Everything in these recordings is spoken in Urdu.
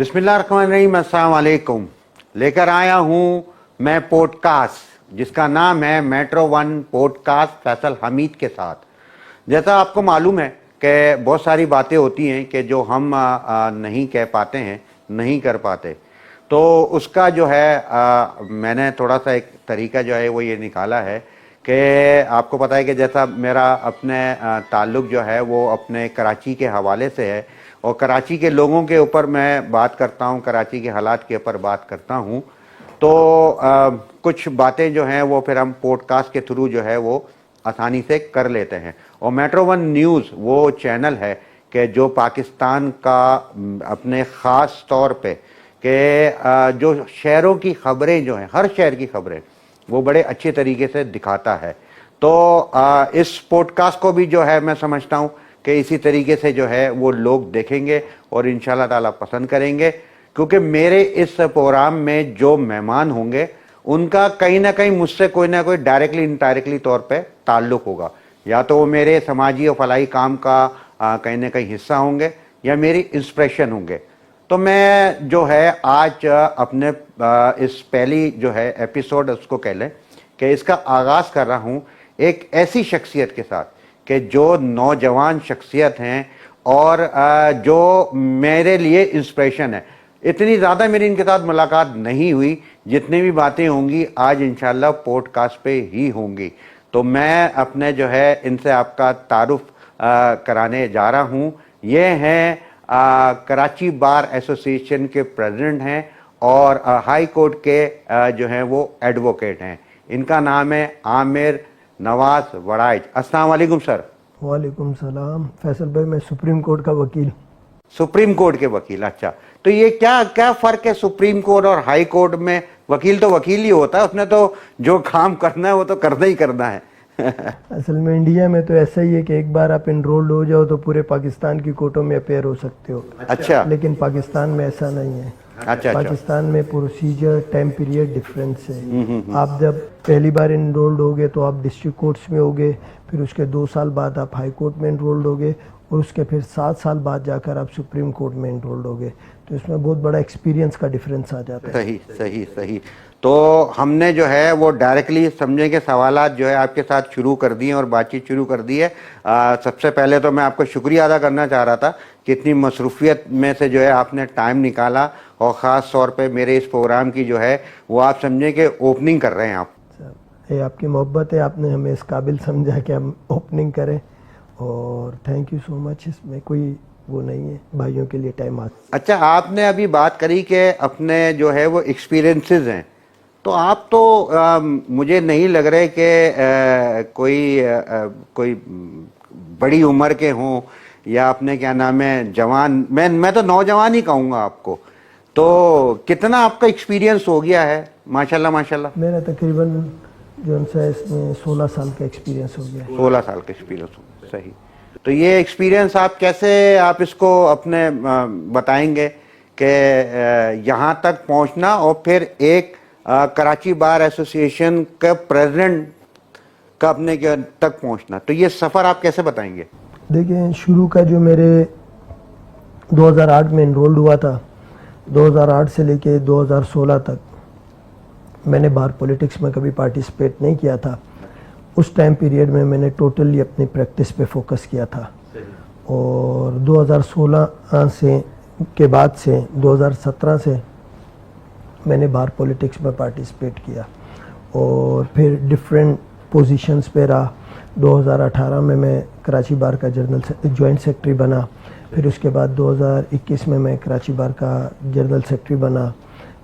بسم اللہ الرحمن الرحیم. السلام علیکم. لے کر آیا ہوں میں پوڈ کاسٹ جس کا نام ہے metro one podcast Faisal Hameed کے ساتھ. جیسا آپ کو معلوم ہے کہ بہت ساری باتیں ہوتی ہیں کہ جو ہم نہیں کہہ پاتے ہیں, نہیں کر پاتے, تو اس کا جو ہے میں نے تھوڑا سا ایک طریقہ جو ہے وہ یہ نکالا ہے کہ آپ کو پتہ ہے کہ جیسا میرا اپنے تعلق جو ہے وہ اپنے کراچی کے حوالے سے ہے اور کراچی کے لوگوں کے اوپر میں بات کرتا ہوں, کراچی کے حالات کے اوپر بات کرتا ہوں, تو کچھ باتیں جو ہیں وہ پھر ہم پوڈ کاسٹ کے تھرو جو ہے وہ آسانی سے کر لیتے ہیں. اور میٹرو ون نیوز وہ چینل ہے کہ جو پاکستان کا اپنے خاص طور پہ کہ جو شہروں کی خبریں جو ہیں, ہر شہر کی خبریں وہ بڑے اچھے طریقے سے دکھاتا ہے. تو اس پوڈ کاسٹ کو بھی جو ہے میں سمجھتا ہوں کہ اسی طریقے سے جو ہے وہ لوگ دیکھیں گے اور انشاءاللہ تعالیٰ پسند کریں گے, کیونکہ میرے اس پروگرام میں جو مہمان ہوں گے ان کا کہیں نہ کہیں مجھ سے کوئی نہ کوئی ڈائریکٹلی انڈائریکٹلی طور پہ تعلق ہوگا. یا تو وہ میرے سماجی اور فلاحی کام کا کہیں نہ کہیں حصہ ہوں گے یا میری انسپریشن ہوں گے. تو میں جو ہے آج اپنے اس پہلی جو ہے ایپیسوڈ اس کو کہہ لیں کہ اس کا آغاز کر رہا ہوں ایک ایسی شخصیت کے ساتھ کہ جو نوجوان شخصیت ہیں اور جو میرے لیے انسپریشن ہے. اتنی زیادہ میری ان کے ساتھ ملاقات نہیں ہوئی, جتنی بھی باتیں ہوں گی آج انشاءاللہ پوڈ کاسٹ پہ ہی ہوں گی. تو میں اپنے جو ہے ان سے آپ کا تعارف کرانے جا رہا ہوں. یہ ہیں کراچی بار ایسوسیشن کے پریزیڈنٹ ہیں اور ہائی کورٹ کے جو ہیں وہ ایڈوکیٹ ہیں. ان کا نام ہے عامر نواز وڑائچ. السلام علیکم سر. وعلیکم السلام. فیصل بھائی میں سپریم کورٹ کا وکیل. سپریم کورٹ کے وکیل, اچھا. تو یہ کیا فرق ہے سپریم کورٹ اور ہائی کورٹ میں؟ وکیل تو وکیل ہی ہوتا ہے, اس نے تو جو کام کرنا ہے وہ تو کرنا ہی کرنا ہے. اصل میں انڈیا میں تو ایسا ہی ہے کہ ایک بار آپ انرولڈ ہو جاؤ تو پورے پاکستان کی کورٹوں میں اپیئر ہو سکتے ہو. اچھا. لیکن پاکستان میں ایسا نہیں ہے. اچھا. پاکستان میں پروسیجر ٹائم پیریڈ ڈفرینس ہے. آپ جب پہلی بار انرولڈ ہوگے تو آپ ڈسٹرکٹ کورٹس میں ہوگے, پھر اس کے 2 سال بعد آپ ہائی کورٹ میں انرولڈ ہوگے اور اس کے پھر 7 سال بعد جا کر آپ سپریم کورٹ میں انرولڈ ہوگے. تو اس میں بہت بڑا ایکسپیرینس کا ڈفرینس آ جاتا ہے. صحیح. تو ہم نے جو ہے وہ ڈائریکٹلی سمجھیں کہ سوالات جو ہے آپ کے ساتھ شروع کر دیے اور بات چیت شروع کر دی ہے. سب سے پہلے تو میں آپ کو شکریہ ادا کرنا چاہ رہا تھا کہ اتنی مصروفیت میں سے جو ہے آپ نے ٹائم نکالا اور خاص طور پہ میرے اس پروگرام کی جو ہے وہ آپ سمجھیں کہ اوپننگ کر رہے ہیں آپ. یہ آپ کی محبت ہے, آپ نے ہمیں اس قابل سمجھا کہ ہم اوپننگ کریں, اور تھینک یو سو مچ. اس میں کوئی وہ نہیں ہے, بھائیوں کے لیے ٹائم آتا. اچھا, آپ نے ابھی بات کری کہ اپنے جو ہے وہ ایکسپیرینسز ہیں, تو آپ تو مجھے نہیں لگ رہے کہ کوئی بڑی عمر کے ہوں یا اپنے کیا نام ہے جوان, میں تو نوجوان ہی کہوں گا آپ کو. تو کتنا آپ کا ایکسپیرینس ہو گیا ہے؟ ماشاءاللہ. میرا تقریباً جو ہے اس میں 16 سال کا ایکسپیرینس ہو گیا. 16 سال کا ایکسپیرینس ہو گیا, صحیح. تو یہ ایکسپیرینس آپ کیسے آپ اس کو اپنے بتائیں گے کہ یہاں تک پہنچنا اور پھر ایک کراچی بار ایسوسیشن کا پریزیڈنٹ کا اپنے تک پہنچنا, تو یہ سفر آپ کیسے بتائیں گے؟ دیکھیں, شروع کا جو میرے 2008 میں انرولڈ ہوا تھا, 2008 سے لے کے 2016 تک میں نے باہر پولیٹکس میں کبھی پارٹیسپیٹ نہیں کیا تھا. اس ٹائم پیریڈ میں نے ٹوٹلی اپنی پریکٹس پہ فوکس کیا تھا. اور 2016 سے کے بعد سے 2017 سے میں نے باہر پولیٹکس میں پارٹیسپیٹ کیا اور پھر ڈفرینٹ پوزیشنز پہ رہا. 2018 میں میں کراچی بار کا جوائنٹ سیکرٹری بنا. پھر اس کے بعد 2021 میں کراچی بار کا جنرل سیکرٹری بنا.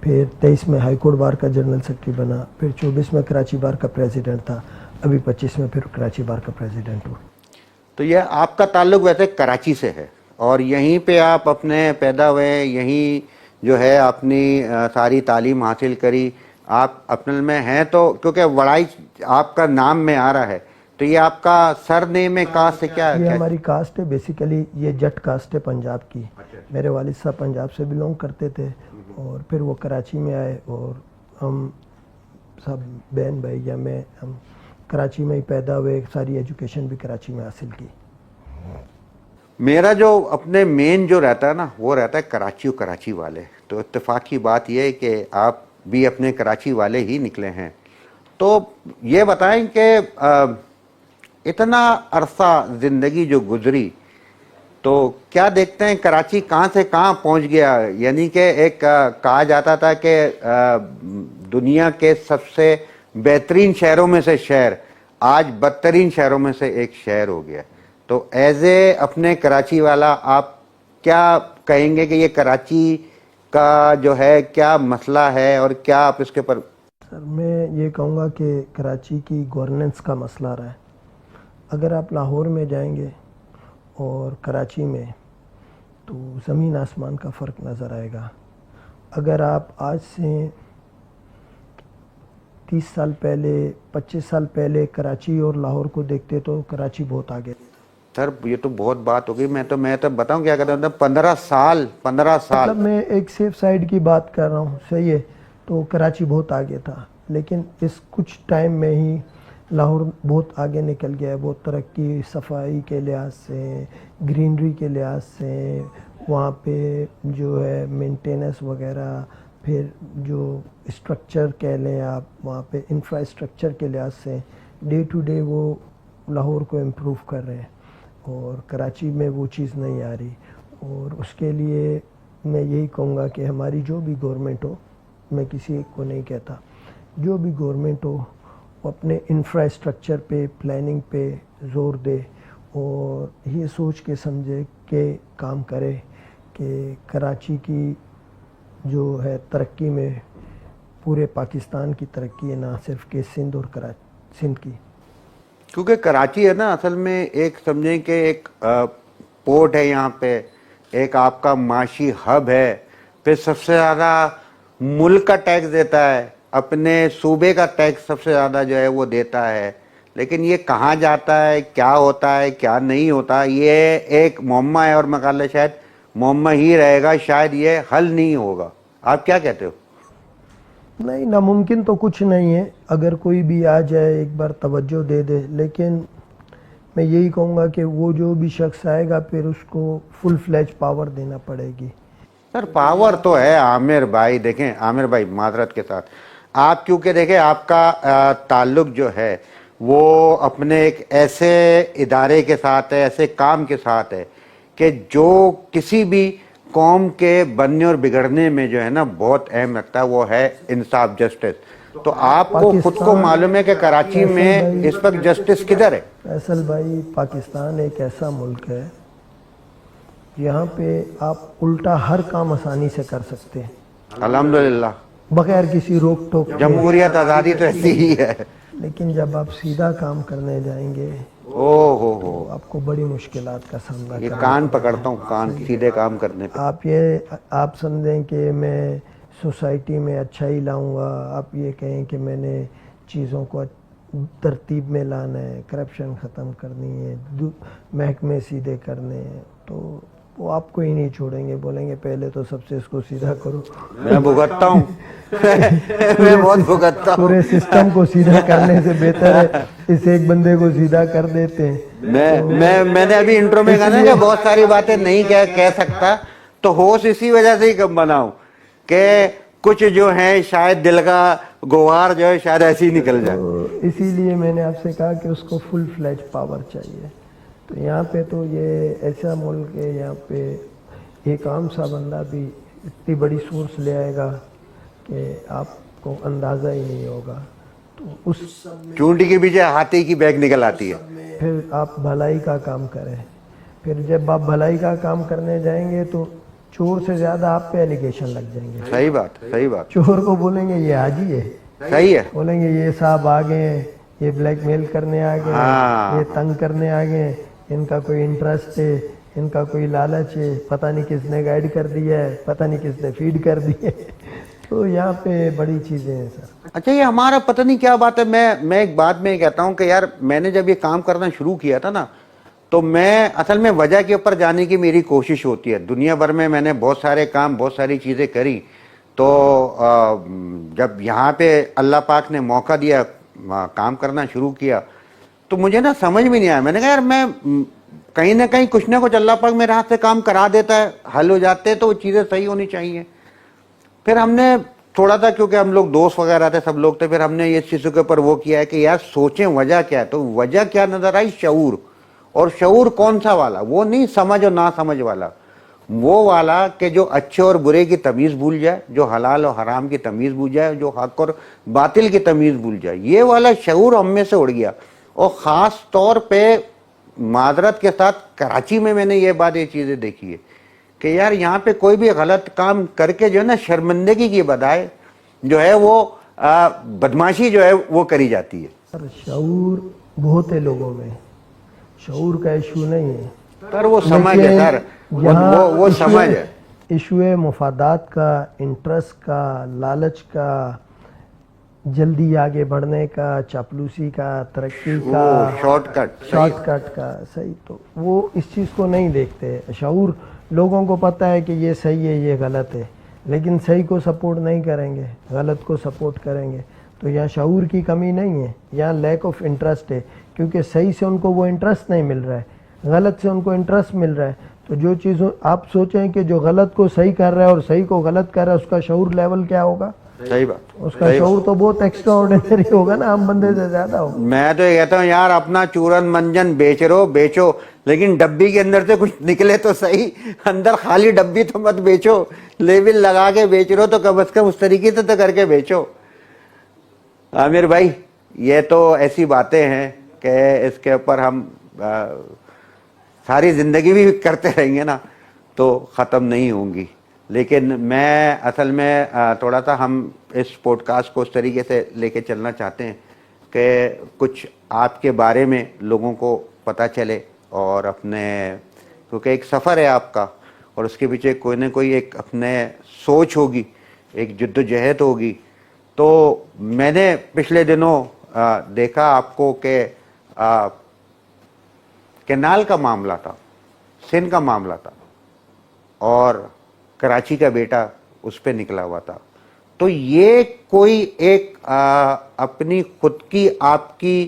پھر 23 میں ہائی کورٹ بار کا جنرل سیکرٹری بنا. پھر 24 میں کراچی بار کا پریزیڈنٹ تھا. ابھی 25 میں پھر کراچی بار کا پریزیڈنٹ ہوں. تو یہ آپ کا تعلق ویسے کراچی سے ہے اور یہیں پہ آپ اپنے پیدا ہوئے, یہیں جو ہے اپنی ساری تعلیم حاصل کری. آپ اپنے میں ہیں تو کیونکہ وڑائچ آپ کا نام میں آ رہا ہے, تو یہ آپ کا سر نیم ہے کاسٹ سے کیا؟ یہ ہماری کاسٹ ہے بیسیکلی, یہ جٹ کاسٹ ہے پنجاب کی. میرے والد صاحب پنجاب سے بلونگ کرتے تھے اور پھر وہ کراچی میں آئے اور ہم سب بہن بھائی یا میں ہم کراچی میں ہی پیدا ہوئے. ساری ایجوکیشن بھی کراچی میں حاصل کی. میرا جو اپنے مین جو رہتا ہے نا وہ رہتا ہے کراچی اور کراچی والے. تو اتفاق کی بات یہ ہے کہ آپ بھی اپنے کراچی والے ہی نکلے ہیں. تو یہ بتائیں کہ اتنا عرصہ زندگی جو گزری تو کیا دیکھتے ہیں کراچی کہاں سے کہاں پہنچ گیا؟ یعنی کہ ایک کہا جاتا تھا کہ دنیا کے سب سے بہترین شہروں میں سے شہر آج بدترین شہروں میں سے ایک شہر ہو گیا. تو ایز اے اپنے کراچی والا آپ کیا کہیں گے کہ یہ کراچی کا جو ہے کیا مسئلہ ہے اور کیا آپ اس کے پر؟ سر میں یہ کہوں گا کہ کراچی کی گورننس کا مسئلہ رہا ہے. اگر آپ لاہور میں جائیں گے اور کراچی میں تو زمین آسمان کا فرق نظر آئے گا. اگر آپ آج سے 30 سال پہلے 25 سال پہلے کراچی اور لاہور کو دیکھتے تو کراچی بہت آگے. سر یہ تو بہت بات ہوگی. میں تو بتاؤں کیا کہتا ہوں 15 سال مطلب میں ایک سیف سائڈ کی بات کر رہا ہوں, صحیح ہے. تو کراچی بہت آگے تھا, لیکن اس کچھ ٹائم میں ہی لاہور بہت آگے نکل گیا ہے. بہت ترقی صفائی کے لحاظ سے, گرینری کے لحاظ سے, وہاں پہ جو ہے مینٹیننس وغیرہ, پھر جو اسٹرکچر کہہ لیں آپ, وہاں پہ انفراسٹرکچر کے لحاظ سے ڈے ٹو ڈے وہ لاہور کو امپروو کر رہے ہیں, اور کراچی میں وہ چیز نہیں آ رہی. اور اس کے لیے میں یہی کہوں گا کہ ہماری جو بھی گورنمنٹ ہو, میں کسی ایک کو نہیں کہتا, جو بھی گورنمنٹ ہو وہ اپنے انفراسٹرکچر پہ, پلاننگ پہ زور دے اور یہ سوچ کے سمجھے کہ کام کرے کہ کراچی کی جو ہے ترقی میں پورے پاکستان کی ترقی ہے, نہ صرف کہ سندھ اور سندھ کی. کیونکہ کراچی ہے نا اصل میں ایک سمجھیں کہ ایک پورٹ ہے یہاں پہ, ایک آپ کا معاشی ہب ہے, پھر سب سے زیادہ ملک کا ٹیکس دیتا ہے, اپنے صوبے کا ٹیکس سب سے زیادہ جو ہے وہ دیتا ہے. لیکن یہ کہاں جاتا ہے, کیا ہوتا ہے, کیا نہیں ہوتا, یہ ایک معمہ ہے, اور میں کہا شاید معمہ ہی رہے گا, شاید یہ حل نہیں ہوگا. آپ کیا کہتے ہو؟ نہیں, ناممکن تو کچھ نہیں ہے اگر کوئی بھی آ جائے ایک بار توجہ دے دے. لیکن میں یہی کہوں گا کہ وہ جو بھی شخص آئے گا پھر اس کو فل فلیج پاور دینا پڑے گی. سر پاور تو ہے عامر بھائی. دیکھیں عامر بھائی معذرت کے ساتھ, آپ کیونکہ دیکھیں آپ کا تعلق جو ہے وہ اپنے ایک ایسے ادارے کے ساتھ ہے, ایسے کام کے ساتھ ہے کہ جو کسی بھی قوم کے بننے اور بگڑنے میں جو ہے نا بہت اہم رکھتا ہے, وہ ہے انصاف, جسٹس. تو آپ کو خود کو معلوم ہے کہ کراچی میں اس وقت جسٹس کدھر ہے؟ فیصل بھائی, پاکستان ایک ایسا ملک ہے یہاں پہ آپ الٹا ہر کام آسانی سے کر سکتے ہیں الحمدللہ, بغیر کسی روک ٹوک کے. جمہوریت آزادی تو ایسی ہی ہے. لیکن جب آپ سیدھا کام کرنے جائیں گے ہو آپ کو بڑی مشکلات کا سامنا یہ کرنا کان پکڑتا ہوں, کان سیدھے کام کرنے پہ. آپ سمجھیں کہ میں سوسائٹی میں اچھائی لاؤں گا, آپ یہ کہیں کہ میں نے چیزوں کو ترتیب میں لانا ہے, کرپشن ختم کرنی ہے, محکمے سیدھے کرنے ہیں, تو وہ آپ کو ہی نہیں چھوڑیں گے, بولیں گے پہلے تو سب سے اس کو سیدھا کرو. میں بھگتتا ہوں, میں بہت بھگتتا ہوں. پورے سسٹم کو سیدھا کرنے سے بہتر ہے اس ایک بندے کو سیدھا کر دیتے ہیں. میں نے ابھی انٹرو میں کہا نا کہ بہت ساری باتیں نہیں کہہ سکتا, تو ہوش اسی وجہ سے ہی کم بناؤں کہ کچھ جو ہیں شاید دل کا گوار جو ہے شاید ایسے ہی نکل جائے. اسی لیے میں نے آپ سے کہا کہ اس کو فل فلیج پاور چاہیے. تو یہاں پہ تو یہ ایسا ملک ہے, یہاں پہ ایک عام سا بندہ بھی اتنی بڑی سورس لے آئے گا کہ آپ کو اندازہ ہی نہیں ہوگا. تو اس چونٹی کے پیچھے ہاتھی کی بیگ نکل آتی ہے. پھر آپ بھلائی کا کام کریں, پھر جب آپ بھلائی کا کام کرنے جائیں گے تو چور سے زیادہ آپ پہ ایلیگیشن لگ جائیں گے. صحیح بات, صحیح بات. چور کو بولیں گے یہ حاجی ہے, صحیح ہے, بولیں گے یہ صاحب آ گئے ہیں, یہ بلیک میل کرنے آ گئے ہیں, یہ تنگ کرنے آ گئے ہیں, ان کا کوئی انٹرسٹ ہے, ان کا کوئی لالچ ہے, پتہ نہیں کس نے گائیڈ کر دیا ہے, پتہ نہیں کس نے فیڈ کر دی ہے. تو یہاں پہ بڑی چیزیں ہیں سر. اچھا یہ ہمارا پتہ نہیں کیا بات ہے. میں ایک بات میں کہتا ہوں کہ یار میں نے جب یہ کام کرنا شروع کیا تھا نا, تو میں اصل میں وجہ کے اوپر جانے کی میری کوشش ہوتی ہے. دنیا بھر میں نے بہت سارے کام, بہت ساری چیزیں کری, تو جب یہاں پہ اللہ پاک نے موقع دیا, کام کرنا شروع کیا, تو مجھے نا سمجھ میں نہیں آیا. میں نے کہا یار میں کہیں نہ کہیں کچھ نہ کچھ اللہ پاک میرے ہاتھ سے کام کرا دیتا ہے, حل ہو جاتے ہیں, تو وہ چیزیں صحیح ہونی چاہیے. پھر ہم نے تھوڑا سا, کیونکہ ہم لوگ دوست وغیرہ تھے, سب لوگ تھے, پھر ہم نے اس چیزوں کے اوپر وہ کیا ہے کہ یار سوچیں وجہ کیا ہے. تو وجہ کیا نظر آئی؟ شعور. اور شعور کون سا والا؟ وہ نہیں سمجھ اور نہ سمجھ والا, وہ والا کہ جو اچھے اور برے کی تمیز بھول جائے, جو حلال اور حرام کی تمیز بھول جائے, جو حق اور باطل کی تمیز بھول جائے. یہ والا شعور ہم میں سے اڑ گیا. اور خاص طور پہ معذرت کے ساتھ کراچی میں نے یہ چیزیں دیکھی ہے کہ یار یہاں پہ کوئی بھی غلط کام کر کے جو ہے نا شرمندگی کی بجائے جو ہے وہ بدماشی جو ہے وہ کری جاتی ہے. شعور بہت ہے لوگوں میں, شعور کا ایشو نہیں ہے سر, وہ سمجھ ہے سر, وہ سمجھ ہے. ایشو ہے مفادات کا, انٹرسٹ کا, لالچ کا, جلدی آگے بڑھنے کا, چاپلوسی کا, ترقی کا, شارٹ کٹ کا. صحیح, تو وہ اس چیز کو نہیں دیکھتے. شعور لوگوں کو پتہ ہے کہ یہ صحیح ہے, یہ غلط ہے, لیکن صحیح کو سپورٹ نہیں کریں گے, غلط کو سپورٹ کریں گے. تو یہاں شعور کی کمی نہیں ہے, یہاں لیک آف انٹرسٹ ہے, کیونکہ صحیح سے ان کو وہ انٹرسٹ نہیں مل رہا ہے, غلط سے ان کو انٹرسٹ مل رہا ہے. تو جو چیز آپ سوچیں کہ جو غلط کو صحیح کر رہا ہے اور صحیح کو غلط کر رہا ہے, اس کا شعور لیول کیا ہوگا؟ صحیح بات, اس کا شعور تو بہت ایکسٹرا آرڈینری ہوگا نا, عام بندے سے زیادہ ہوگا. میں تو یہ کہتا ہوں یار اپنا چورن منجن بیچو, لیکن ڈبی کے اندر سے کچھ نکلے تو صحیح, اندر خالی ڈبی تو مت بیچو. لیبل لگا کے بیچ رہو تو کم از کم اس طریقے سے تو کر کے بیچو. عامر بھائی, یہ تو ایسی باتیں ہیں کہ اس کے اوپر ہم ساری زندگی بھی کرتے رہیں گے نا تو ختم نہیں ہوں گی. لیکن میں اصل میں تھوڑا سا ہم اس پوڈ کاسٹ کو اس طریقے سے لے کے چلنا چاہتے ہیں کہ کچھ آپ کے بارے میں لوگوں کو پتہ چلے, اور اپنے, کیونکہ ایک سفر ہے آپ کا, اور اس کے پیچھے کوئی نہ کوئی ایک اپنے سوچ ہوگی, ایک جد و جہد ہوگی. تو میں نے پچھلے دنوں دیکھا آپ کو کہ کینال کا معاملہ تھا, سندھ کا معاملہ تھا, اور کراچی کا بیٹا اس پہ نکلا ہوا تھا. تو یہ کوئی ایک اپنی خود کی آپ کی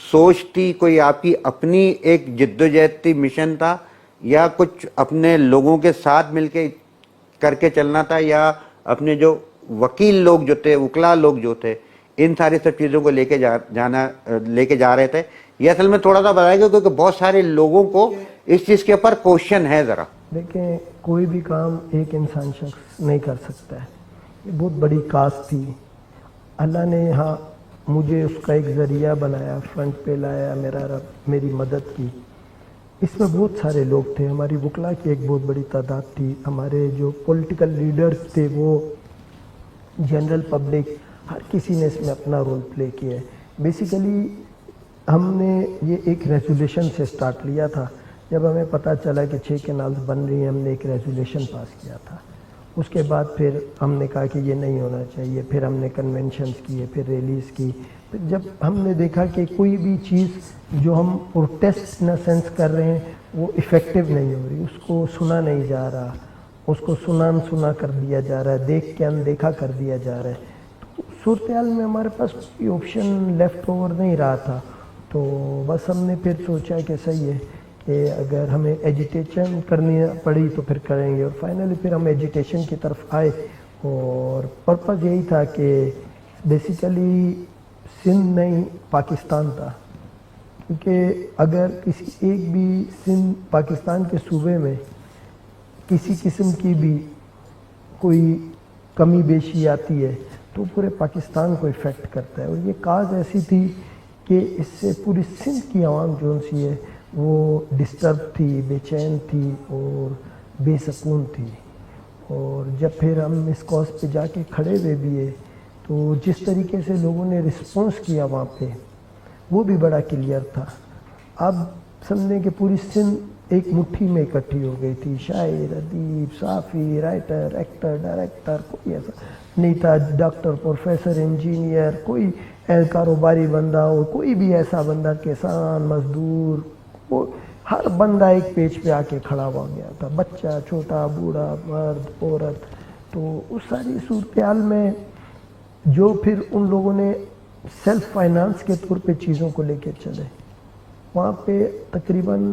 سوچ تھی, کوئی آپ کی اپنی ایک جد و جہد تھی, مشن تھا, یا کچھ اپنے لوگوں کے ساتھ مل کے کر کے چلنا تھا, یا اپنے جو وکیل لوگ جو تھے, وکلا لوگ جو تھے, ان ساری سب چیزوں کو لے کے جا رہے تھے؟ یہ اصل میں تھوڑا سا بتائے گا, کیونکہ بہت سارے لوگوں کو اس چیز کے اوپر کوشچن ہے. ذرا دیکھیں, کوئی بھی کام ایک انسان شخص نہیں کر سکتا ہے. یہ بہت بڑی کاز تھی, اللہ نے یہاں مجھے اس کا ایک ذریعہ بنایا, فرنٹ پہ لایا, میرا رب میری مدد کی. اس میں بہت سارے لوگ تھے, ہماری وکلا کی ایک بہت بڑی تعداد تھی, ہمارے جو پولیٹیکل لیڈرز تھے, وہ جنرل پبلک, ہر کسی نے اس میں اپنا رول پلے کیا ہے. بیسیکلی ہم نے یہ ایک ریزولیشن سے سٹارٹ لیا تھا. جب ہمیں پتہ چلا کہ 6 کینالز بن رہی ہیں, ہم نے ایک ریزولیشن پاس کیا تھا. اس کے بعد پھر ہم نے کہا کہ یہ نہیں ہونا چاہیے, پھر ہم نے کنونشنز کیے, پھر ریلیز کی. پھر جب ہم نے دیکھا کہ کوئی بھی چیز جو ہم پروٹیسٹ نہ سینس کر رہے ہیں وہ افیکٹو نہیں ہو رہی, اس کو سنا نہیں جا رہا, اس کو سنا کر دیا جا رہا ہے, دیکھ کے اندیکھا کر دیا جا رہا ہے, تو صورتحال میں ہمارے پاس کوئی آپشن لیفٹ اوور نہیں رہا تھا. تو بس ہم نے پھر سوچا کہ صحیح ہے کہ اگر ہمیں ایجیٹیشن کرنی پڑی تو پھر کریں گے, اور فائنلی پھر ہم ایجیٹیشن کی طرف آئے. اور پرپز یہی تھا کہ بیسیکلی سندھ نہیں پاکستان تھا, کیونکہ اگر کسی ایک بھی سندھ پاکستان کے صوبے میں کسی قسم کی بھی کوئی کمی بیشی آتی ہے تو پورے پاکستان کو افیکٹ کرتا ہے. اور یہ کاز ایسی تھی کہ اس سے پوری سندھ کی عوام جو سی ہے وہ ڈسٹرب تھی, بے چین تھی اور بے سکون تھی. اور جب پھر ہم اس کاز پہ جا کے کھڑے ہوئے بھی ہے تو جس طریقے سے لوگوں نے رسپانس کیا وہاں پہ وہ بھی بڑا کلیئر تھا. اب سمجھیں کہ پوری سندھ ایک مٹھی میں اکٹھی ہو گئی تھی, شاعر, ادیب, صحافی, رائٹر, ایکٹر, ڈائریکٹر, کوئی ایسا نہیں تھا, ڈاکٹر, پروفیسر, انجینئر, کوئی کاروباری بندہ ہو, کوئی بھی ایسا بندہ, کسان, مزدور, ہر بندہ ایک پیج پہ آ کے کھڑا ہوا گیا تھا, بچہ, چھوٹا, بوڑھا, مرد, عورت. تو اس ساری صورتحال میں جو پھر ان لوگوں نے سیلف فائنانس کے طور پہ چیزوں کو لے کے چلے, وہاں پہ تقریباً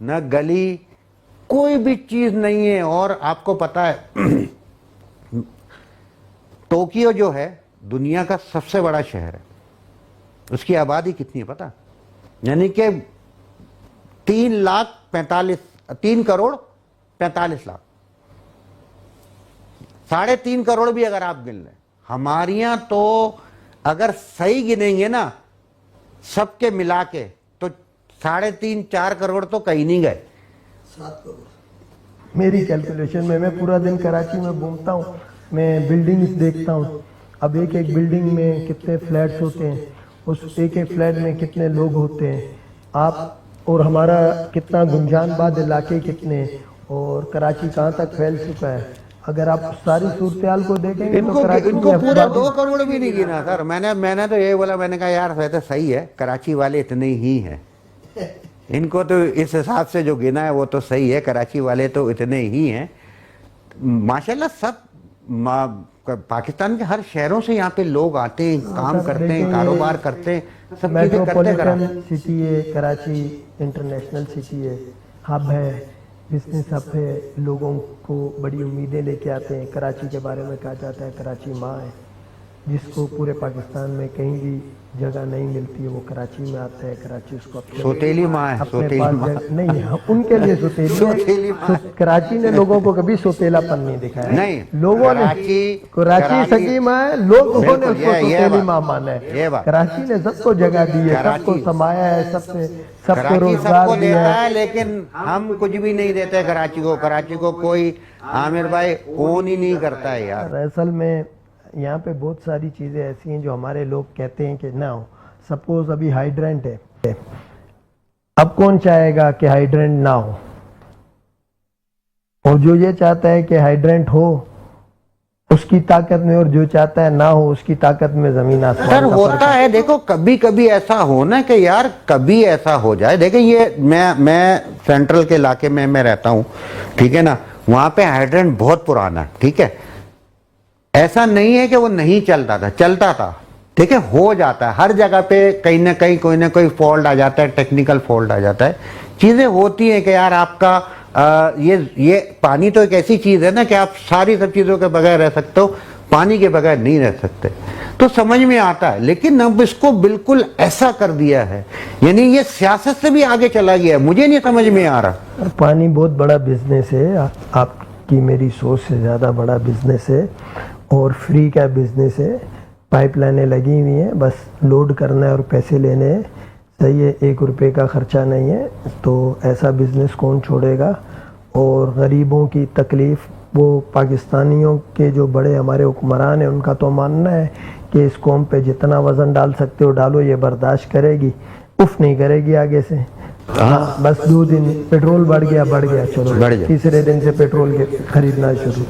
نہ گلی, کوئی بھی چیز نہیں ہے. اور آپ کو پتا ہے ٹوکیو جو ہے دنیا کا سب سے بڑا شہر ہے, اس کی آبادی کتنی ہے پتا؟ یعنی کہ 3 کروڑ 45 لاکھ, 3.5 کروڑ بھی اگر آپ گن لیں. ہمارے یہاں تو اگر صحیح گنیں گے نا سب کے ملا کے تو 3.5-4 کروڑ تو کہیں نہیں گئے. 7 کروڑ میری کیلکولیشن میں پورا دن کراچی میں گھومتا ہوں, میں بلڈنگز دیکھتا ہوں. اب ایک بلڈنگ میں کتنے فلیٹس ہوتے ہیں, اس ایک فلیٹ میں کتنے لوگ ہوتے ہیں آپ, اور ہمارا کتنا گنجان باد علاقے کتنے, اور کراچی کہاں تک پھیل چکا ہے. اگر آپ ساری صورتحال کو دیکھیں گے تو کراچی ان کو پورا 2 کروڑ بھی نہیں گنا سر. میں نے تو یہ بولا, میں نے کہا یار ویسے صحیح ہے, کراچی والے اتنے ہی ہیں, ان کو تو اس حساب سے جو گنا ہے وہ تو صحیح ہے, کراچی والے تو اتنے ہی ہیں ماشاءاللہ. سب پاکستان کے ہر شہروں سے یہاں پہ لوگ آتے ہیں, کام کرتے ہیں, کاروبار کرتے ہیں, سب چیزیں کرتے ہیں. میٹروپولیٹن سٹی ہے کراچی, انٹرنیشنل سٹی ہے, ہب ہے, بزنس ہب ہے, لوگوں کو بڑی امیدیں لے کے آتے ہیں. کراچی کے بارے میں کہا جاتا ہے کراچی ماں ہے, جس کو پورے پاکستان میں کہیں بھی جگہ نہیں ملتی ہے وہ کراچی میں آتا ہے. کراچی اس کو سوتیلی ماں ہے, اپنے سوتیلی پاس ماں نہیں, ان کے لیے سوتیلی ہے. کراچی نے لوگوں کو کبھی سوتیلا پن نہیں دکھایا. نہیں, لوگوں نے کراچی سکی ماں ہے, لوگوں نے اس کو سوتیلی ماں مانا ہے. کراچی نے سب کو جگہ دی ہے, سب کو سمایا ہے, سب کو روزگار دیا ہے. لیکن ہم کچھ بھی نہیں دیتے کراچی کو. کراچی کو کوئی عامر بھائی اون ہی نہیں کرتا ہے یار. اصل میں یہاں پہ بہت ساری چیزیں ایسی ہیں جو ہمارے لوگ کہتے ہیں کہ نہ ہو. سپوز ابھی ہائیڈرنٹ ہے, اب کون چاہے گا کہ ہائیڈرنٹ نہ ہو, اور جو یہ چاہتا ہے کہ ہائیڈرنٹ ہو اس کی طاقت میں, اور جو چاہتا ہے نہ ہو اس کی طاقت میں زمین آسمان سر ہوتا ہے. دیکھو کبھی کبھی ایسا ہونا کہ یار کبھی ایسا ہو جائے. دیکھیں یہ میں سینٹرل کے علاقے میں رہتا ہوں, ٹھیک ہے نا, وہاں پہ ہائیڈرنٹ بہت پرانا ہے, ٹھیک ہے, ایسا نہیں ہے کہ وہ نہیں چلتا تھا, چلتا تھا, ٹھیک ہے, ہو جاتا ہے ہر جگہ پہ کہیں نہ کہیں کوئی نہ کوئی فالٹ آ جاتا ہے, ٹیکنیکل فالٹ آ جاتا ہے, چیزیں ہوتی ہیں کہ یار آپ کا یہ پانی تو ایک ایسی چیز ہے نا کہ آپ ساری سب چیزوں کے بغیر رہ سکتے ہو, پانی کے بغیر نہیں رہ سکتے, تو سمجھ میں آتا ہے. لیکن اب اس کو بالکل ایسا کر دیا ہے, یعنی یہ سیاست سے بھی آگے چلا گیا ہے, مجھے نہیں سمجھ میں آ رہا. پانی بہت بڑا بزنس ہے, آپ کی میری سوچ سے زیادہ بڑا بزنس ہے, اور فری کا بزنس ہے. پائپ لائنیں لگی ہوئی ہیں, بس لوڈ کرنا ہے اور پیسے لینے ہیں, صحیح ہے, 1 روپے کا خرچہ نہیں ہے. تو ایسا بزنس کون چھوڑے گا. اور غریبوں کی تکلیف, وہ پاکستانیوں کے جو بڑے ہمارے حکمران ہیں ان کا تو ماننا ہے کہ اس قوم پہ جتنا وزن ڈال سکتے ہو ڈالو, یہ برداشت کرے گی, اف نہیں کرے گی آگے سے. بس 2 دن پیٹرول بڑھ گیا چلو, تیسرے دن سے پیٹرول خریدنا شروع.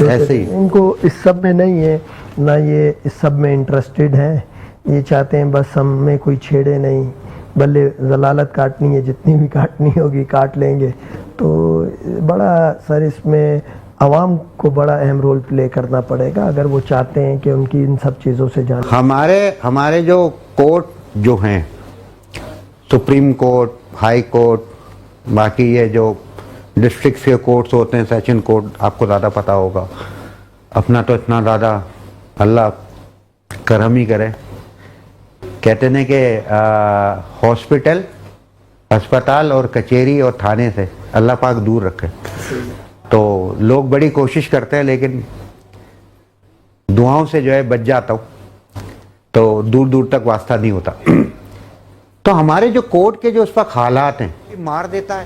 ایسے ہی ان کو اس سب میں نہیں ہے, نہ یہ اس سب میں انٹرسٹڈ ہیں. یہ چاہتے ہیں بس ہم میں کوئی چھیڑے نہیں, بلے ضلالت کاٹنی ہے, جتنی بھی کاٹنی ہوگی کاٹ لیں گے. تو بڑا سر اس میں عوام کو بڑا اہم رول پلے کرنا پڑے گا اگر وہ چاہتے ہیں کہ ان کی ان سب چیزوں سے جان. ہمارے جو کورٹ جو ہیں, سپریم کورٹ, ہائی کورٹ, باقی یہ جو ڈسٹرکٹ کے کورٹس ہوتے ہیں, سیشن کورٹ, آپ کو زیادہ پتا ہوگا, اپنا تو اتنا زیادہ اللہ کرم ہی کرے. کہتے ہیں کہ ہسپتال اور کچہری اور تھانے سے اللہ پاک دور رکھے. تو لوگ بڑی کوشش کرتے ہیں لیکن دعاؤں سے جو ہے بچ جاتا ہوں, تو دور دور تک واسطہ نہیں ہوتا. تو ہمارے جو کورٹ کے جو اس وقت حالات ہیں, مار دیتا ہے,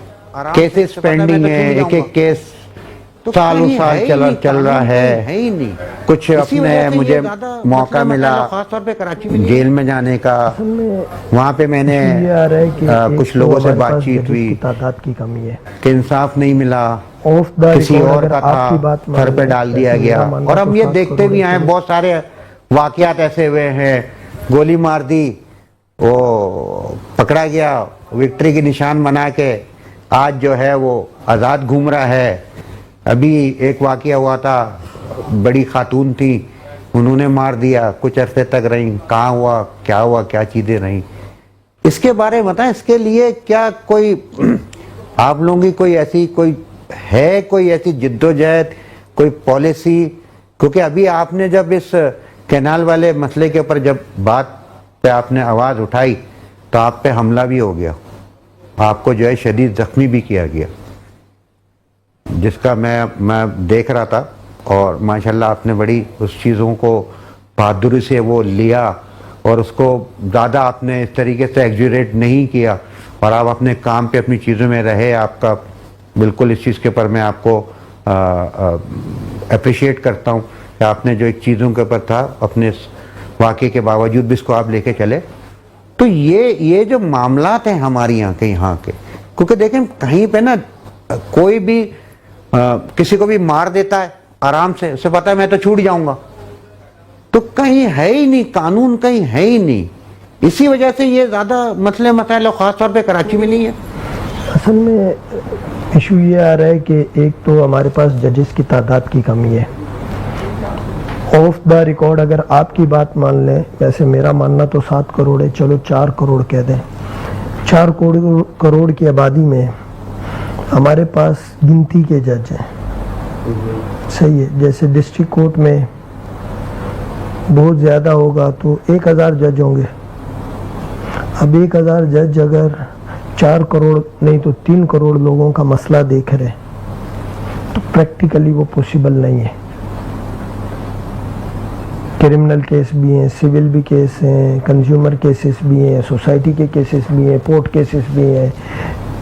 کیسز پینڈنگ ہیں, ایک کیس سالوں سال چل رہا ہے. کچھ اپنے مجھے موقع ملا جیل میں جانے کا, وہاں پہ میں نے کچھ لوگوں سے بات چیت ہوئی تعداد کی کمی ہے کہ انصاف نہیں ملا, کسی اور کا تھا, سر پہ ڈال دیا گیا. اور ہم یہ دیکھتے بھی آئے بہت سارے واقعات ایسے ہوئے ہیں, گولی مار دی, وہ پکڑا گیا, وکٹری کی نشان بنا کے آج جو ہے وہ آزاد گھوم رہا ہے. ابھی ایک واقعہ ہوا تھا, بڑی خاتون تھی, انہوں نے مار دیا, کچھ عرصے تک رہیں, کہاں ہوا, کیا چیزیں رہیں. اس کے بارے میں بتائیں, اس کے لیے کیا کوئی آپ لوگوں کی کوئی ایسی جدوجہد، کوئی پالیسی؟ کیونکہ ابھی آپ نے جب اس کینال والے مسئلے کے اوپر جب بات پہ آپ نے آواز اٹھائی تو آپ پہ حملہ بھی ہو گیا، آپ کو جو ہے شدید زخمی بھی کیا گیا، جس کا میں دیکھ رہا تھا، اور ماشاءاللہ آپ نے بڑی اس چیزوں کو بہادری سے وہ لیا، اور اس کو زیادہ آپ نے اس طریقے سے ایگزیجریٹ نہیں کیا، اور آپ اپنے کام پہ اپنی چیزوں میں رہے. آپ کا بالکل اس چیز کے اوپر میں آپ کو اپریشیٹ کرتا ہوں کہ آپ نے جو ایک چیزوں کے اوپر تھا اپنے واقعے کے باوجود بھی اس کو آپ لے کے چلے. تو یہ جو معاملات ہیں ہماری یہاں کے، کیونکہ دیکھیں کہیں پہ نا کوئی بھی کسی کو بھی مار دیتا ہے آرام سے، اسے پتا ہے میں تو چھوٹ جاؤں گا، تو کہیں ہے ہی نہیں قانون، کہیں ہے ہی نہیں. اسی وجہ سے یہ زیادہ مسئلے مسائل خاص طور پہ کراچی میں نہیں ہے. اصل میں ایشو یہ آ رہا ہے کہ ایک تو ہمارے پاس ججز کی تعداد کی کمی ہے. آف دا ریکارڈ اگر آپ کی بات مان لیں، ویسے میرا ماننا تو 7 کروڑ ہے، چلو 4 کروڑ کہہ دیں. 4 کروڑ کی آبادی میں ہمارے پاس گنتی کے جج ہیں. صحیح ہے، جیسے ڈسٹرکٹ کورٹ میں بہت زیادہ ہوگا تو 1000 جج ہوں گے. اب 1000 جج اگر 4 کروڑ نہیں تو 3 کروڑ لوگوں کا مسئلہ دیکھ رہے تو پریکٹیکلی وہ پوسیبل نہیں ہے. کرمنل کیس بھی ہیں، سول بھی کیس ہیں، کنزیومر کیسز بھی ہیں، سوسائٹی کے کیسز بھی ہیں، پورٹ کیسز بھی ہیں،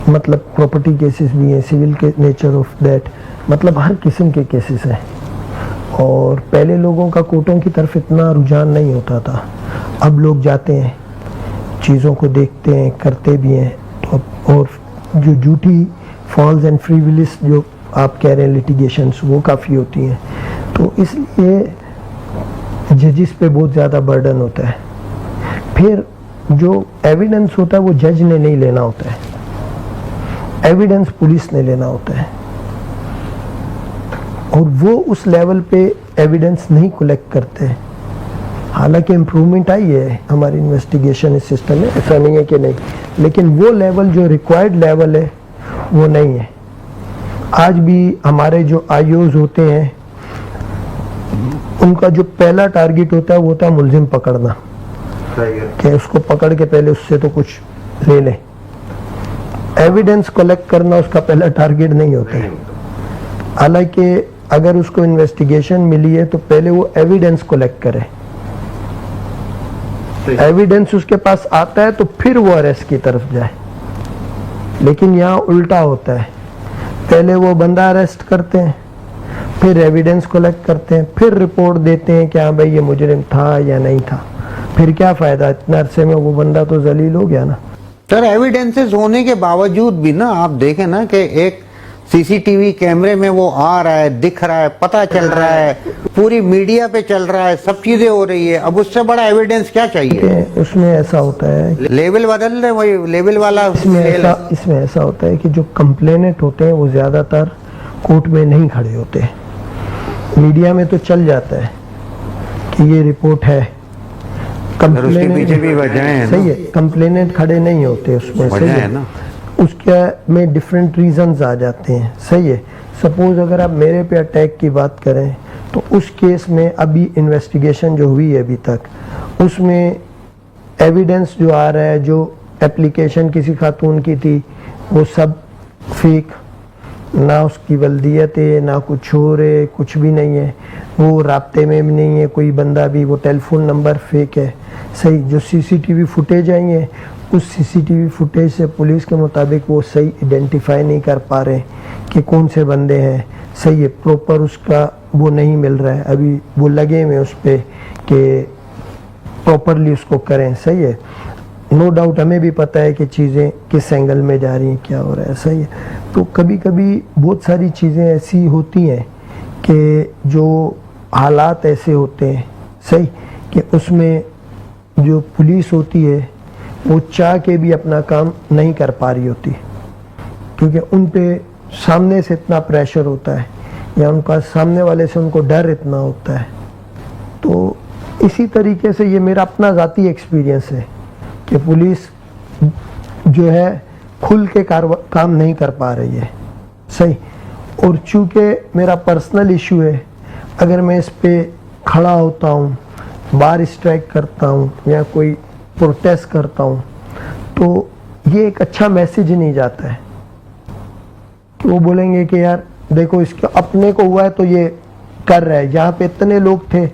مطلب پراپرٹی کیسز بھی ہیں، سول کے نیچر آف دیٹ، مطلب ہر قسم کے کیسز ہیں. اور پہلے لوگوں کا کورٹوں کی طرف اتنا رجحان نہیں ہوتا تھا. اب لوگ جاتے ہیں، چیزوں کو دیکھتے ہیں، کرتے بھی ہیں. اور جو جھوٹی فالز اینڈ فریولیس جو آپ کہہ رہے ہیں لیٹیگیشنز، وہ کافی ہوتی ہیں. تو اس لیے ججز پہ بہت زیادہ برڈن ہوتا ہے. پھر جو ایویڈنس ہوتا ہے وہ جج نے نہیں لینا ہوتا ہے، ایویڈنس پولیس نے لینا ہوتا ہے، اور وہ اس لیول پہ ایویڈنس نہیں کلیکٹ کرتے. حالانکہ امپرومنٹ آئی ہے ہماری انویسٹیگیشن سسٹم میں، ایسا نہیں ہے کہ نہیں، لیکن وہ لیول جو ریکوائرڈ لیول ہے وہ نہیں ہے. آج بھی ہمارے جو آئی اوز ہوتے ہیں ان کا جو پہلا ٹارگٹ ہوتا ہے وہ ہوتا ہے ملزم پکڑنا، کہ اس کو پکڑ کے پہلے اس سے تو کچھ لے لیں. ایویڈنس کلیکٹ کرنا اس کا پہلا ٹارگٹ نہیں ہوتا ہے. حالانکہ اگر اس کو انویسٹیگیشن ملی ہے تو پہلے وہ ایویڈنس کلیکٹ کرے. ایویڈنس اس کے پاس آتا ہے تو پھر وہ اریسٹ کی طرف جائے. لیکن یہاں الٹا ہوتا ہے، پہلے وہ بندہ اریسٹ کرتے ہیں، پھر ایویڈنس کلیکٹ کرتے ہیں، پھر رپورٹ دیتے ہیں کہ ہاں بھائی یہ مجرم تھا یا نہیں تھا. پھر کیا فائدہ، اتنے عرصے میں وہ بندہ تو ذلیل ہو گیا نا. سر ایویڈنسز ہونے کے باوجود بھی نا آپ دیکھیں نا کہ ایک سی سی ٹی وی کیمرے میں وہ آ رہا ہے، دکھ رہا ہے، پتہ چل رہا ہے، پوری میڈیا پہ چل رہا ہے، سب چیزیں ہو رہی ہے. اب اس سے بڑا ایویڈنس کیا چاہیے؟ اس میں ایسا ہوتا ہے، لیول بدل رہے، وہی لیول والا. اس میں ایسا ہوتا ہے کہ جو کمپلیننٹ ہوتے ہیں وہ زیادہ تر کورٹ میں نہیں کھڑے ہوتے. میڈیا میں تو چل جاتا ہے کہ یہ رپورٹ ہے، اس کے پیچھے بھی وجہیں ہیں. صحیح ہے، کمپلیننٹ کھڑے نہیں ہوتے اس میں. وجہ ہے نا، اس کے میں ڈیفرنٹ ریزنز آ جاتے ہیں. صحیح ہے، سپوز اگر آپ میرے پہ اٹیک کی بات کریں تو اس کیس میں ابھی انویسٹیگیشن جو ہوئی ہے ابھی تک، اس میں ایویڈنس جو آ رہا ہے، جو اپلیکیشن کسی خاتون کی تھی وہ سب فیک، نہ اس کی ولدیت ہے، نہ کچھ اور ہے، کچھ بھی نہیں ہے. وہ رابطے میں بھی نہیں ہے کوئی بندہ بھی، وہ ٹیلی فون نمبر فیک ہے. صحیح، جو سی سی ٹی وی فوٹیج آئی ہیں اس سی سی ٹی وی فوٹیج سے پولیس کے مطابق وہ صحیح آئیڈینٹیفائی نہیں کر پا رہے کہ کون سے بندے ہیں. صحیح ہے، پروپر اس کا وہ نہیں مل رہا ہے. ابھی وہ لگے ہوئے اس پہ کہ پراپرلی اس کو کریں. صحیح ہے، نو ڈاؤٹ ہمیں بھی پتہ ہے کہ چیزیں کس اینگل میں جا رہی ہیں، کیا ہو رہا ہے. صحیح ہے، تو کبھی کبھی بہت ساری چیزیں ایسی ہوتی ہیں کہ جو حالات ایسے ہوتے ہیں، صحیح، کہ اس میں جو پولیس ہوتی ہے وہ چاہ کے بھی اپنا کام نہیں کر پا رہی ہوتی، کیونکہ ان پہ سامنے سے اتنا پریشر ہوتا ہے یا ان کا سامنے والے سے ان کو ڈر اتنا ہوتا ہے. تو اسی طریقے سے یہ میرا اپنا ذاتی ایکسپیرینس ہے کہ پولیس جو ہے کھل کے کام نہیں کر پا رہی ہے. صحیح. اور چونکہ میرا پرسنل ایشو ہے, اگر میں اس پہ کھڑا ہوتا ہوں, بار اسٹرائک کرتا ہوں یا کوئی پروٹیسٹ کرتا ہوں, تو یہ ایک اچھا میسیج نہیں جاتا ہے. وہ بولیں گے کہ یار دیکھو اس کے اپنے کو ہوا ہے تو یہ کر رہا ہے, جہاں پہ اتنے لوگ تھے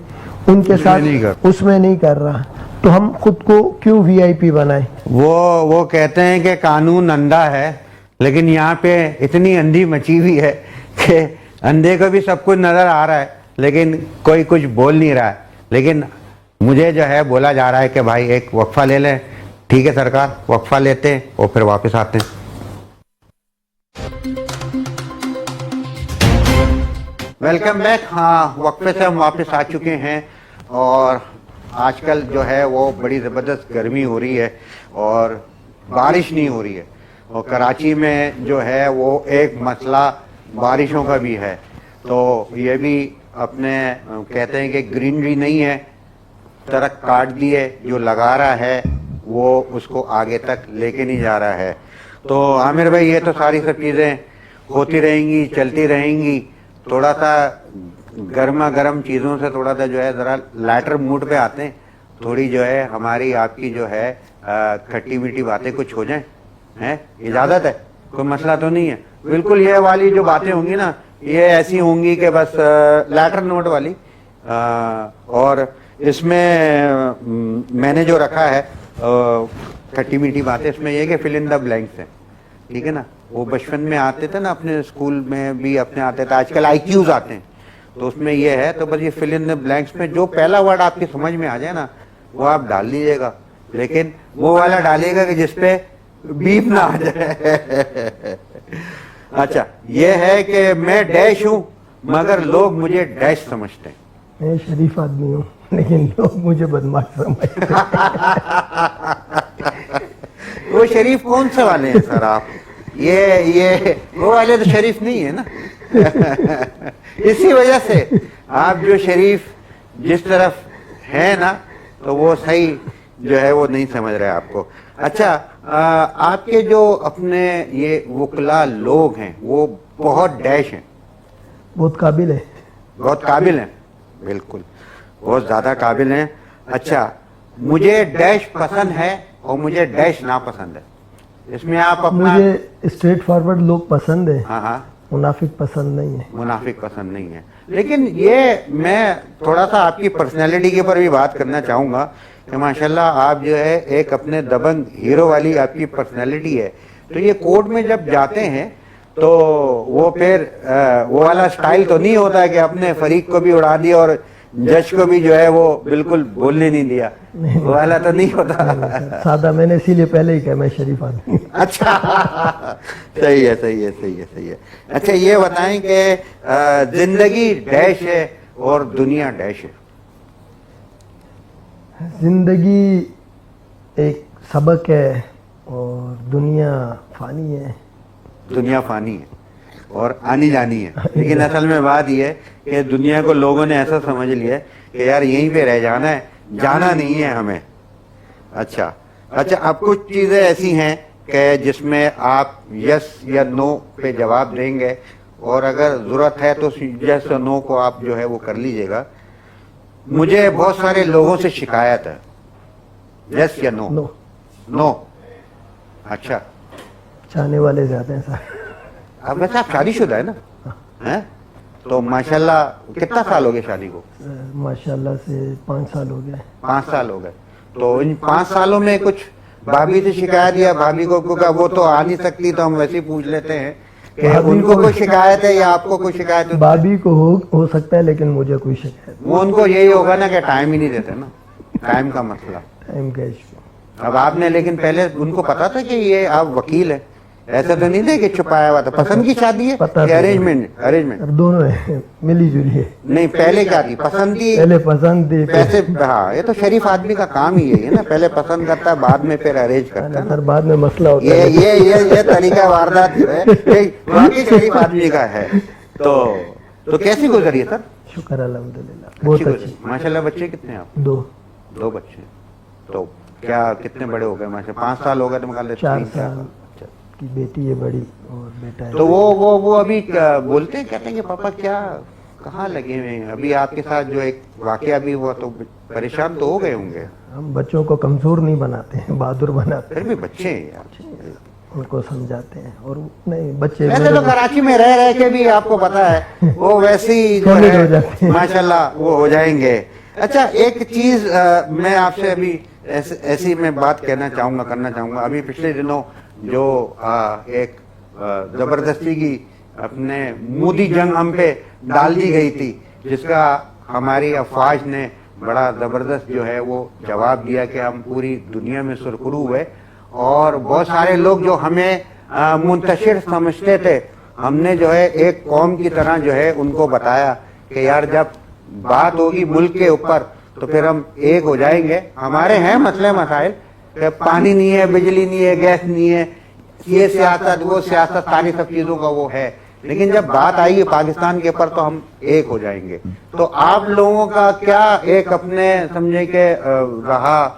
ان کے ساتھ اس میں نہیں کر رہا, تو ہم خود کو کیوں وی آئی پی بنائیں. وہ کہتے ہیں کہ قانون اندھا ہے, لیکن یہاں پہ اتنی اندھی مچی ہوئی ہے کہ اندھے کو بھی سب کچھ نظر آ رہا ہے لیکن کوئی کچھ بول نہیں رہا ہے. لیکن مجھے جو ہے بولا جا رہا ہے کہ بھائی ایک وقفہ لے لیں. ٹھیک ہے سرکار, وقفہ لیتے ہیں اور پھر واپس آتے ہیں. Welcome back. ہاں, وقفے سے ہم واپس آ چکے ہیں اور آج کل جو ہے وہ بڑی زبردست گرمی ہو رہی ہے اور بارش نہیں ہو رہی ہے. اور کراچی میں جو ہے وہ ایک مسئلہ بارشوں کا بھی ہے, تو یہ بھی اپنے کہتے ہیں کہ گرینری نہیں ہے, درخت کاٹ دیے, جو لگا رہا ہے وہ اس کو آگے تک لے کے نہیں جا رہا ہے. تو عامر بھائی, یہ تو ساری سب چیزیں ہوتی رہیں گی, چلتی رہیں گی. تھوڑا سا گرما گرم چیزوں سے تھوڑا سا جو ہے ذرا لائٹر موڈ پہ آتے ہیں, تھوڑی جو ہے ہماری آپ کی جو ہے کھٹی میٹھی باتیں کچھ ہو جائیں. اجازت ہے؟ کوئی مسئلہ تو نہیں ہے؟ بالکل. یہ والی جو باتیں ہوں گی نا, یہ ایسی ہوں گی کہ بس لیٹر نوٹ والی. اور اس میں نے جو رکھا ہے کھٹی میٹھی باتیں, اس میں یہ کہ فل ان دا بلینکس ہے. ٹھیک ہے نا, وہ بچپن میں آتے تھے نا, اپنے اسکول میں بھی اپنے آتے تھے, آج کل آئی کیوز آتے ہیں, تو اس میں یہ ہے. تو بس یہ فل ان دا بلینکس میں جو پہلا ورڈ آپ کی سمجھ میں آ جائے نا وہ آپ ڈال دیجیے گا, لیکن وہ والا ڈالیے گا کہ جس پہ بیپ نہ آ جائے. اچھا, یہ ہے کہ میں ڈیش ہوں مگر لوگ مجھے ڈیش سمجھتے ہیں. میں شریف آدمی ہوں لیکن لوگ مجھے بدماش سمجھتے ہیں. وہ شریف کون سے والے ہیں سر آپ؟ یہ وہ والے تو شریف نہیں ہے نا. اسی وجہ سے آپ جو شریف جس طرف ہے نا, تو وہ صحیح جو ہے وہ نہیں سمجھ رہے آپ کو. اچھا, آپ کے جو اپنے یہ وکلا لوگ ہیں وہ بہت ڈیش ہیں, بہت قابل ہے. بہت قابل ہیں, بالکل بہت زیادہ قابل ہیں. اچھا, مجھے ڈیش پسند ہے اور مجھے ڈیش ناپسند ہے. اس میں آپ اپنا, مجھے اسٹریٹ فارورڈ لوگ پسند ہیں, ہاں ہاں, منافق پسند نہیں ہے. منافق پسند نہیں ہے. لیکن یہ میں تھوڑا سا آپ کی پرسنالٹی کے اوپر بھی بات کرنا چاہوں گا کہ ماشاءاللہ آپ جو ہے ایک اپنے دبنگ ہیرو والی آپ کی پرسنالٹی ہے. تو یہ کورٹ میں جب جاتے ہیں تو وہ پھر وہ والا سٹائل تو نہیں ہوتا کہ اپنے فریق کو بھی اڑا دیا اور جج کو بھی جو ہے وہ بالکل بولنے نہیں دیا, وہ والا تو نہیں ہوتا. سادہ, میں نے اسی لیے پہلے ہی کہا میں شریف آدمی. اچھا, صحیح ہے, صحیح ہے, صحیح ہے, صحیح ہے. اچھا, یہ بتائیں کہ زندگی ڈیش ہے اور دنیا ڈیش ہے. زندگی ایک سبق ہے اور دنیا فانی ہے. دنیا فانی ہے اور آنی جانی ہے, لیکن اصل میں بات یہ ہے کہ دنیا کو لوگوں نے ایسا سمجھ لیا ہے کہ یار یہیں پہ رہ جانا ہے, جانا نہیں ہے ہمیں. اچھا, اب کچھ چیزیں ایسی ہیں کہ جس میں آپ یس یا نو پہ جواب دیں گے, اور اگر ضرورت ہے تو یس اور نو کو آپ جو ہے وہ کر لیجئے گا. مجھے بہت سارے لوگوں سے شکایت ہے, یس یا نو؟ نو. نو. اچھا, چاہنے والے زیادہ ہیں سر. اب ویسے آپ شادی شدہ ہے نا, تو ماشاءاللہ کتنا سال ہو گئے شادی کو؟ ماشاءاللہ سے 5 سال ہو گئے. 5 سال ہو گئے. تو ان 5 سالوں میں کچھ بھابھی سے شکایت, یا بھابھی کو وہ تو آ نہیں سکتی تو ہم ویسے ہی پوچھ لیتے ہیں کہ ان کو کوئی شکایت ہے یا آپ کو کوئی شکایت ہے؟ بھابھی کو ہو سکتا ہے لیکن مجھے کوئی شکایت. وہ ان کو یہی ہوگا نا کہ ٹائم ہی نہیں دیتے نا, ٹائم کا مسئلہ. ٹائم کا ایشو. اب آپ نے, لیکن پہلے ان کو پتا تھا کہ یہ آپ وکیل ہیں, ایسا تو نہیں تھے کہ چھپایا ہوا تھا؟ پسند کی شادی ہے کہ ارینجمنٹ؟ ارینجمنٹ دونوں ہے, ملی جلی ہے. نہیں, پہلے کیا تھی؟ پسند تھی, پہلے پسند تھی, پیسے. ہاں, یہ تو شریف آدمی کا کام ہی ہے نا, پہلے پسند کرتا ہے بعد میں پھر ارینج کرتا ہے. سر بعد میں مسئلہ ہوتا ہے. یہ طریقہ واردات جو ہے واقعی شریف آدمی کا ہے. تو کیسی گزری ہے سر؟ شکر الحمدللہ بہت اچھی. ماشاءاللہ. بچے کتنے ہیں آپ؟ 2 بچے. تو کیا کتنے بڑے ہو گئے؟ ماشاءاللہ 5 سال ہو گئے تو 4 سال. کی بیٹی ہے بڑی اور بیٹا ہے. تو وہ ابھی بولتے ہیں, کہتے ہیں کہ پاپا کیا کہاں لگے ہوئے ہیں؟ ابھی آپ کے ساتھ جو ایک واقعہ بھی ہوا تو پریشان تو ہو گئے ہوں گے. ہم بچوں کو کمزور نہیں بناتے ہیں, بہادر بناتے پھر ہیں, بھی بچے ہیں یار. ان کو سمجھاتے ہیں. اور نہیں بچے ویسے تو کراچی میں رہ کے بھی آپ کو پتا ہے وہ ویسے ہی جو Solid ہو ہے جاتے ہیں. ماشاءاللہ وہ ہو جائیں گے. اچھا ایک چیز میں آپ سے ابھی ایسی میں بات کرنا چاہوں گا. ابھی پچھلے دنوں جو ایک زبردستی کی اپنے مودی جنگ ہم پہ ڈال دی گئی تھی, جس کا ہماری افواج نے بڑا زبردست جو ہے وہ جواب دیا کہ ہم پوری دنیا میں سرخرو ہوئے, اور بہت سارے لوگ جو ہمیں منتشر سمجھتے تھے, ہم نے جو ہے ایک قوم کی طرح جو ہے ان کو بتایا کہ یار جب بات ہوگی ملک کے اوپر تو پھر ہم ایک ہو جائیں گے. ہمارے ہیں مسئلے مسائل کہ پانی نہیں ہے, بجلی نہیں ہے, گیس نہیں ہے, یہ سیاست وہ سیاست, ساری سب چیزوں کا وہ ہے, لیکن جب بات آئی ہے پاکستان کے اوپر تو ہم ایک ہو جائیں گے. تو آپ لوگوں کا کیا ایک اپنے سمجھے کہ رہا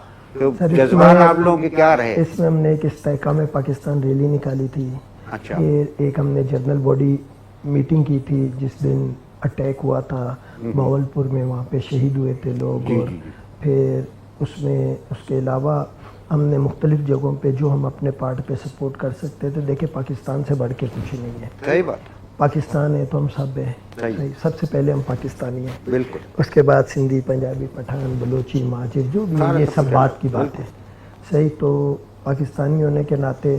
جذبات آپ لوگوں کے کیا رہے؟ اس میں ہم نے ایک استحکام پاکستان ریلی نکالی تھی. اچھا. ایک ہم نے جنرل باڈی میٹنگ کی تھی جس دن اٹیک ہوا تھا باولپور میں, وہاں پہ شہید ہوئے تھے لوگ. اور پھر اس کے علاوہ ہم نے مختلف جگہوں پہ جو ہم اپنے پارٹ پہ سپورٹ کر سکتے تھے. دیکھیں پاکستان سے بڑھ کے کچھ نہیں ہے. صحیح بات. پاکستان ہے تو ہم سب ہیں. صحیح. سب سے پہلے ہم پاکستانی ہیں. بالکل. اس کے بعد سندھی, پنجابی, پٹھان, بلوچی, ماجد, جو بھی یہ سب بات کی بات ہے. صحیح. تو پاکستانی ہونے کے ناطے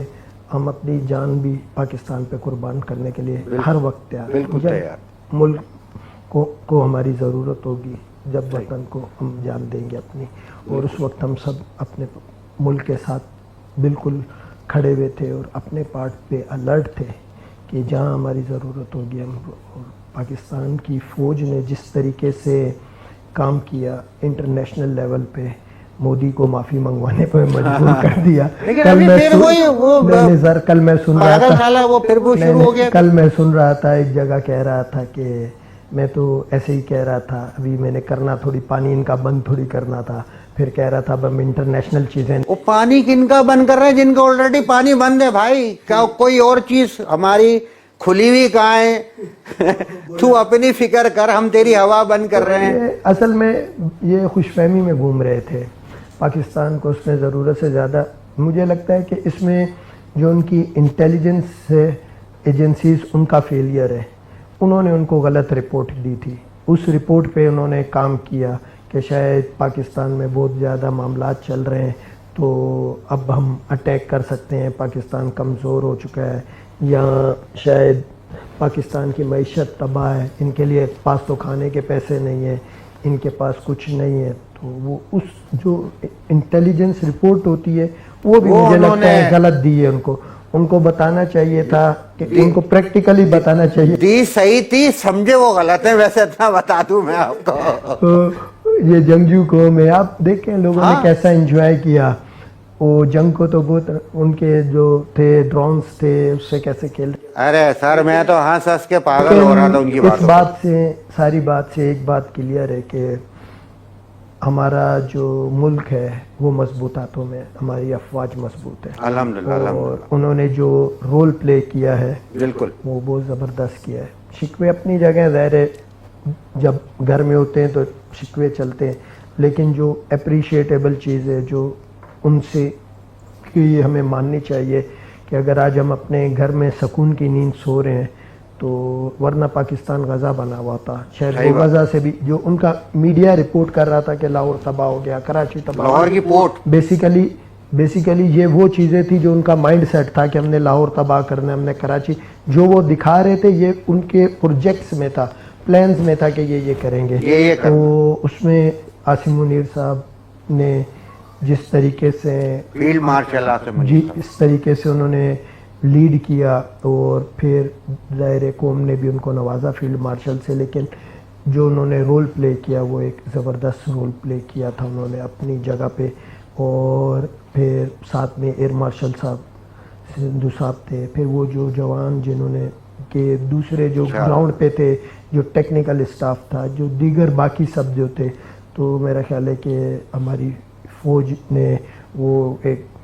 ہم اپنی جان بھی پاکستان پہ قربان کرنے کے لیے ہر وقت تیار ہیں. جب ملک کو ہماری ضرورت ہوگی, جب وطن کو ہم جان دیں گے اپنی, اور اس وقت ہم سب اپنے ملک کے ساتھ بالکل کھڑے ہوئے تھے اور اپنے پارٹ پہ الرٹ تھے کہ جہاں ہماری ضرورت ہوگی ہم. اور پاکستان کی فوج نے جس طریقے سے کام کیا انٹرنیشنل لیول پہ, مودی کو معافی منگوانے پہ مجبور کر دیا. کل میں سن رہا تھا ایک جگہ کہہ رہا تھا کہ میں تو ایسے ہی کہہ رہا تھا, ابھی میں نے کرنا تھوڑی پانی ان کا بند تھوڑی کرنا تھا. پھر کہہ رہا تھا اب ہم انٹرنیشنل چیزیں. وہ پانی کن کا بند کر رہے ہیں جن کا آلریڈی پانی بند ہے بھائی. کیا کوئی اور چیز ہماری کھلی ہوئی کہاں ہے؟ تو اپنی فکر کر, ہم تیری ہوا بند کر رہے ہیں. اصل میں یہ خوش فہمی میں گھوم رہے تھے. پاکستان کو اس میں ضرورت سے زیادہ مجھے لگتا ہے کہ اس میں جو ان کی انٹیلیجنس ایجنسیز ان کا فیلئر ہے. انہوں نے ان کو غلط رپورٹ دی تھی. اس رپورٹ پہ انہوں نے کام کیا کہ شاید پاکستان میں بہت زیادہ معاملات چل رہے ہیں تو اب ہم اٹیک کر سکتے ہیں, پاکستان کمزور ہو چکا ہے, یا شاید پاکستان کی معیشت تباہ ہے, ان کے لیے پاس تو کھانے کے پیسے نہیں ہیں, ان کے پاس کچھ نہیں ہے. تو وہ اس جو انٹیلیجنس رپورٹ ہوتی ہے وہ بھی مجھے لگتا ہے غلط دی ہے. ان کو بتانا چاہیے تھا کہ ان کو پریکٹیکلی بتانا چاہیے. دی صحیح تھی, سمجھے وہ غلط ہے. ویسے اتنا بتا دوں میں آپ کو, یہ جنگجو قوم ہے. آپ دیکھیں لوگوں نے کیسا انجوائے کیا وہ جنگ کو. تو بہت ان کے جو تھے ڈرونز تھے اس سے کیسے کھیل. ارے سر میں تو ہنس کے پاگل ہو رہا تھا ان کی بات. اس بات سے ساری بات سے ایک بات کلیئر ہے کہ ہمارا جو ملک ہے وہ مضبوط ہاتھوں میں, ہماری افواج مضبوط ہے الحمدللہ. اور انہوں نے جو رول پلے کیا ہے بالکل وہ بہت زبردست کیا ہے. شکوے اپنی جگہ ظاہر ہے, جب گھر میں ہوتے ہیں تو شکوے چلتے ہیں, لیکن جو اپریشیٹیبل چیز ہے جو ان سے کہ ہمیں ماننی چاہیے کہ اگر آج ہم اپنے گھر میں سکون کی نیند سو رہے ہیں تو ورنہ پاکستان غزہ بنا ہوا تھا. شاید وہ غزہ سے بھی جو ان کا میڈیا رپورٹ کر رہا تھا کہ لاہور تباہ ہو گیا, کراچی تباہ, لاہور کی پورٹ, بیسیکلی یہ وہ چیزیں تھی جو ان کا مائنڈ سیٹ تھا کہ ہم نے لاہور تباہ کرنا ہے, ہم نے کراچی. جو وہ دکھا رہے تھے یہ ان کے پروجیکٹس میں تھا, پلانز میں تھا کہ یہ کریں گے. تو اس میں عاصم منیر صاحب نے جس طریقے سے فیلڈ مارشل جی اس طریقے سے انہوں نے لیڈ کیا, اور پھر ظاہر قوم نے بھی ان کو نوازا فیلڈ مارشل سے, لیکن جو انہوں نے رول پلے کیا وہ ایک زبردست رول پلے کیا تھا انہوں نے اپنی جگہ پہ. اور پھر ساتھ میں ایئر مارشل صاحب سندھو صاحب تھے, پھر وہ جو جوان جنہوں نے کہ دوسرے جو گراؤنڈ پہ تھے, جو ٹیکنیکل اسٹاف تھا, جو دیگر باقی سب جو تھے. تو میرا خیال ہے کہ ہماری فوج نے وہ ایک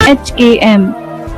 HKM